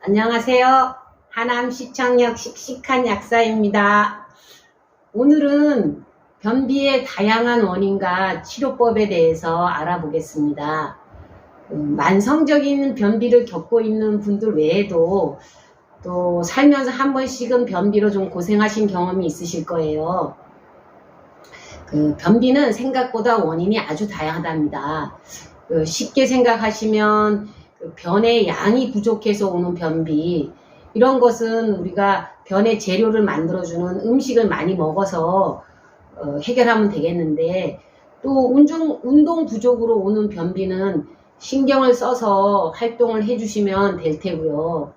안녕하세요. 하남 시청역 씩씩한 약사입니다. 오늘은 변비의 다양한 원인과 치료법에 대해서 알아보겠습니다. 만성적인 변비를 겪고 있는 분들 외에도 또 살면서 한 번씩은 변비로 좀 고생하신 경험이 있으실 거예요. 변비는 생각보다 원인이 아주 다양하답니다. 쉽게 생각하시면 변의 양이 부족해서 오는 변비, 이런 것은 우리가 변의 재료를 만들어주는 음식을 많이 먹어서 해결하면 되겠는데, 또 운동 부족으로 오는 변비는 신경을 써서 활동을 해주시면 될 테고요.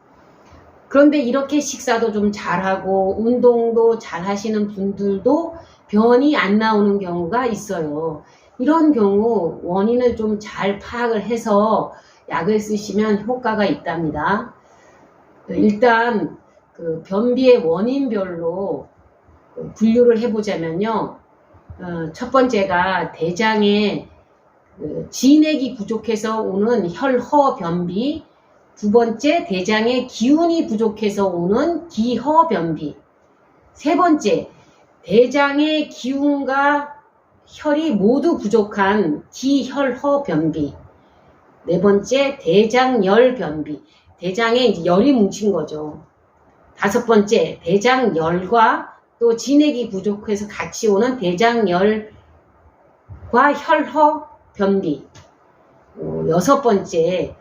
그런데 이렇게 식사도 좀 잘하고 운동도 잘 하시는 분들도 변이 안 나오는 경우가 있어요. 이런 경우 원인을 좀 잘 파악을 해서 약을 쓰시면 효과가 있답니다. 일단 변비의 원인별로 분류를 해보자면요. 첫 번째가 대장에 진액이 부족해서 오는 혈허변비, 두 번째 대장에 기운이 부족해서 오는 기허변비, 세 번째 대장의 기운과 혈이 모두 부족한 기혈허변비, 네 번째 대장열변비, 대장에 열이 뭉친 거죠. 다섯 번째 대장열과 또 진액이 부족해서 같이 오는 대장열과 혈허변비, 여섯 번째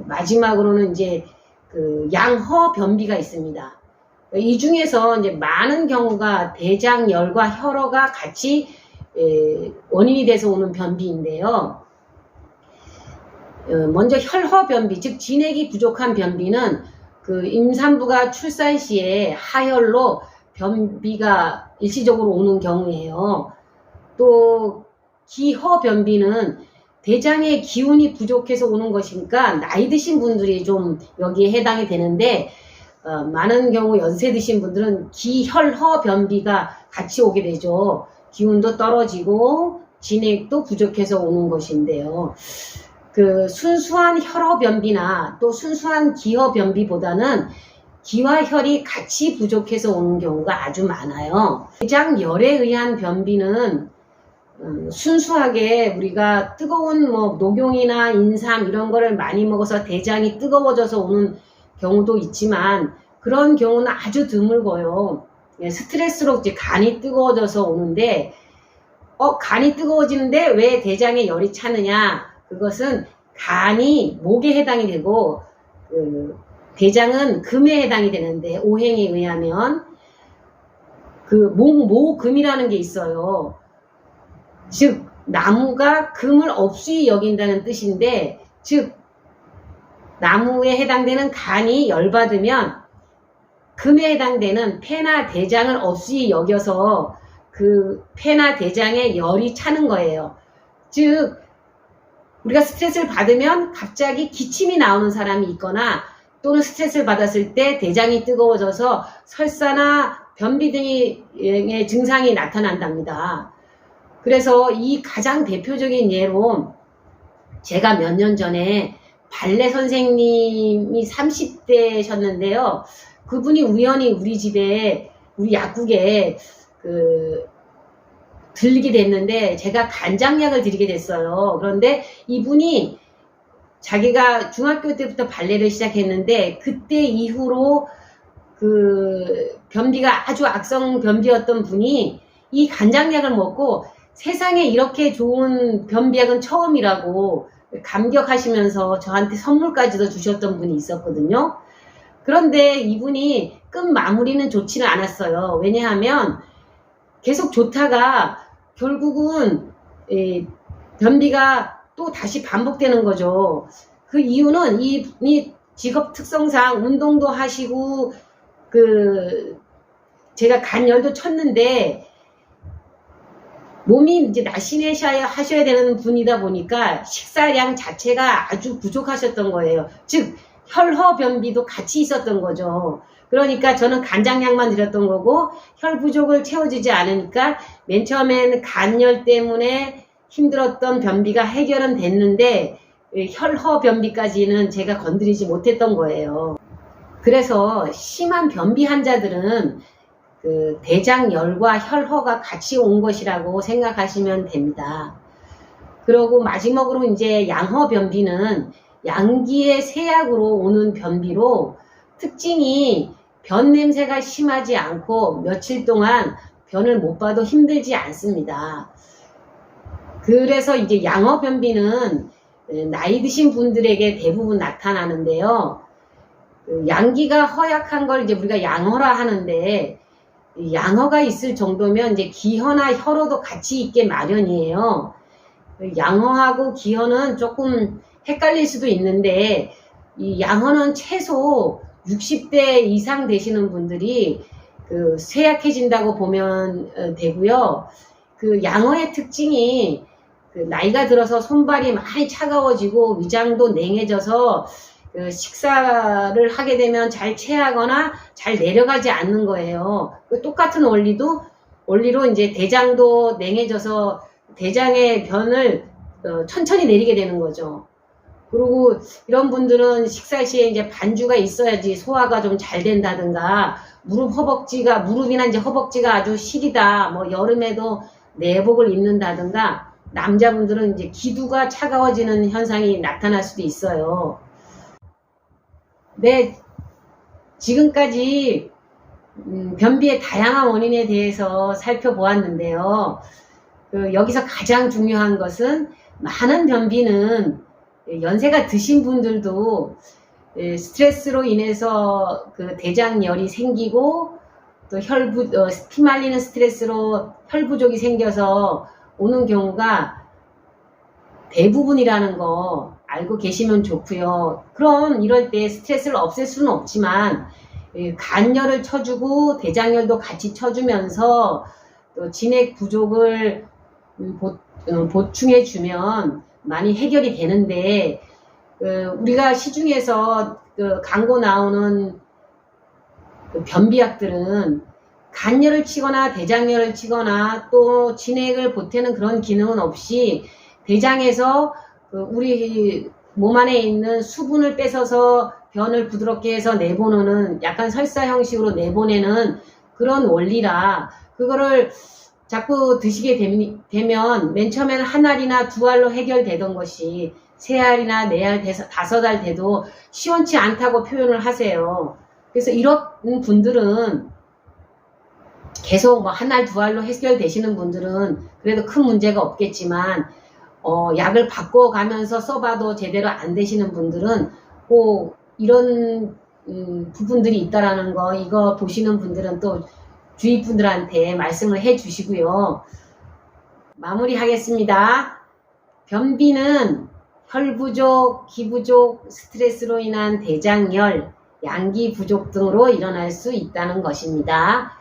마지막으로는 이제 양허변비가 있습니다. 이 중에서 이제 많은 경우가 대장열과 혈허가 같이 원인이 돼서 오는 변비인데요. 먼저 혈허변비, 즉 진액이 부족한 변비는 임산부가 출산 시에 하혈로 변비가 일시적으로 오는 경우예요. 또 기허변비는 대장의 기운이 부족해서 오는 것이니까 나이 드신 분들이 좀 여기에 해당이 되는데, 많은 경우 연세 드신 분들은 기혈허변비가 같이 오게 되죠. 기운도 떨어지고 진액도 부족해서 오는 것인데요. 순수한 혈허변비나 또 순수한 기허변비보다는 기와 혈이 같이 부족해서 오는 경우가 아주 많아요. 대장열에 의한 변비는 순수하게 우리가 뜨거운 녹용이나 인삼 이런 거를 많이 먹어서 대장이 뜨거워져서 오는 경우도 있지만, 그런 경우는 아주 드물고요. 스트레스로 이제 간이 뜨거워져서 오는데, 간이 뜨거워지는데 왜 대장에 열이 차느냐? 그것은 간이 목에 해당이 되고, 대장은 금에 해당이 되는데, 오행에 의하면 모금이라는 게 있어요. 즉 나무가 금을 없이 여긴다는 뜻인데, 즉 나무에 해당되는 간이 열받으면 금에 해당되는 폐나 대장을 없이 여겨서 폐나 대장에 열이 차는 거예요. 즉 우리가 스트레스를 받으면 갑자기 기침이 나오는 사람이 있거나, 또는 스트레스를 받았을 때 대장이 뜨거워져서 설사나 변비 등의 증상이 나타난답니다. 그래서 이 가장 대표적인 예로, 제가 몇 년 전에 발레 선생님이 30대셨는데요. 그분이 우연히 우리 집에, 우리 약국에 들리게 됐는데, 제가 간장약을 드리게 됐어요. 그런데 이분이 자기가 중학교 때부터 발레를 시작했는데, 그때 이후로 변비가 아주 악성 변비였던 분이 이 간장약을 먹고 세상에 이렇게 좋은 변비약은 처음이라고 감격하시면서 저한테 선물까지도 주셨던 분이 있었거든요. 그런데 이분이 끝 마무리는 좋지는 않았어요. 왜냐하면 계속 좋다가 결국은 변비가 또 다시 반복되는 거죠. 그 이유는 이 직업 특성상 운동도 하시고 제가 간열도 쳤는데 몸이 이제 날씬하셔야 되는 분이다 보니까 식사량 자체가 아주 부족하셨던 거예요. 즉 혈허변비도 같이 있었던 거죠. 그러니까 저는 간장약만 드렸던 거고, 혈 부족을 채워주지 않으니까 맨 처음에는 간열 때문에 힘들었던 변비가 해결은 됐는데 혈허변비까지는 제가 건드리지 못했던 거예요. 그래서 심한 변비 환자들은 그 대장열과 혈허가 같이 온 것이라고 생각하시면 됩니다. 그리고 마지막으로 이제 양허변비는 양기의 세약으로 오는 변비로 특징이 변 냄새가 심하지 않고 며칠 동안 변을 못 봐도 힘들지 않습니다. 그래서 이제 양허변비는 나이 드신 분들에게 대부분 나타나는데요. 양기가 허약한 걸 이제 우리가 양허라 하는데, 양허가 있을 정도면 이제 기허나 혈허도 같이 있게 마련이에요. 양허하고 기허는 조금 헷갈릴 수도 있는데, 이 양허는 최소 60대 이상 되시는 분들이 그 쇠약해진다고 보면 되고요. 그 양허의 특징이 그 나이가 들어서 손발이 많이 차가워지고 위장도 냉해져서 그 식사를 하게 되면 잘 체하거나 잘 내려가지 않는 거예요. 똑같은 원리로 이제 대장도 냉해져서 대장의 변을 천천히 내리게 되는 거죠. 그리고 이런 분들은 식사 시에 이제 반주가 있어야지 소화가 좀 잘 된다든가, 무릎이나 이제 허벅지가 아주 시리다, 뭐 여름에도 내복을 입는다든가, 남자분들은 이제 기두가 차가워지는 현상이 나타날 수도 있어요. 네, 지금까지 변비의 다양한 원인에 대해서 살펴보았는데요. 여기서 가장 중요한 것은 많은 변비는 연세가 드신 분들도 스트레스로 인해서 그 대장열이 생기고 또 피 말리는 스트레스로 혈부족이 생겨서 오는 경우가 대부분이라는 거 알고 계시면 좋고요. 그럼 이럴 때 스트레스를 없앨 수는 없지만 간열을 쳐주고 대장열도 같이 쳐주면서 또 진액 부족을 보충해 주면 많이 해결이 되는데, 우리가 시중에서 광고 나오는 변비약들은 간열을 치거나 대장열을 치거나 또 진액을 보태는 그런 기능은 없이 대장에서 우리 몸 안에 있는 수분을 뺏어서 변을 부드럽게 해서 내보내는, 약간 설사 형식으로 내보내는 그런 원리라, 그거를 자꾸 드시게 되면 맨 처음에는 한 알이나 두 알로 해결되던 것이 세 알이나 네 알, 다섯 알 돼도 시원치 않다고 표현을 하세요. 그래서 이런 분들은 계속 뭐 한 알, 두 알로 해결되시는 분들은 그래도 큰 문제가 없겠지만, 약을 바꿔가면서 써봐도 제대로 안 되시는 분들은 꼭 이런 부분들이 있다라는 거, 이거 보시는 분들은 또 주위 분들한테 말씀을 해 주시고요. 마무리하겠습니다. 변비는 혈부족, 기부족, 스트레스로 인한 대장열, 양기 부족 등으로 일어날 수 있다는 것입니다.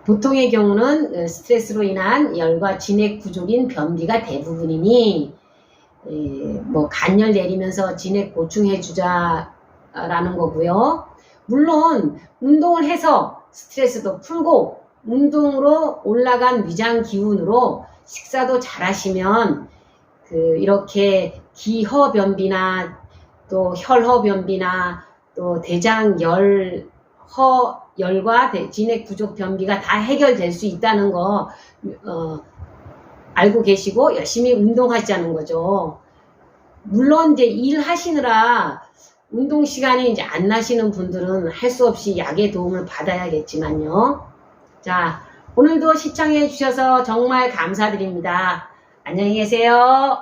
보통의 경우는 스트레스로 인한 열과 진액 부족인 변비가 대부분이니, 뭐 간열 내리면서 진액 보충해 주자라는 거고요. 물론 운동을 해서 스트레스도 풀고 운동으로 올라간 위장 기운으로 식사도 잘 하시면 이렇게 기허변비나 또 혈허변비나 또 대장열, 열과 진액 부족 변비가 다 해결될 수 있다는 거 알고 계시고 열심히 운동하자는 거죠. 물론 이제 일하시느라 운동 시간이 이제 안 나시는 분들은 할 수 없이 약의 도움을 받아야겠지만요. 자, 오늘도 시청해 주셔서 정말 감사드립니다. 안녕히 계세요.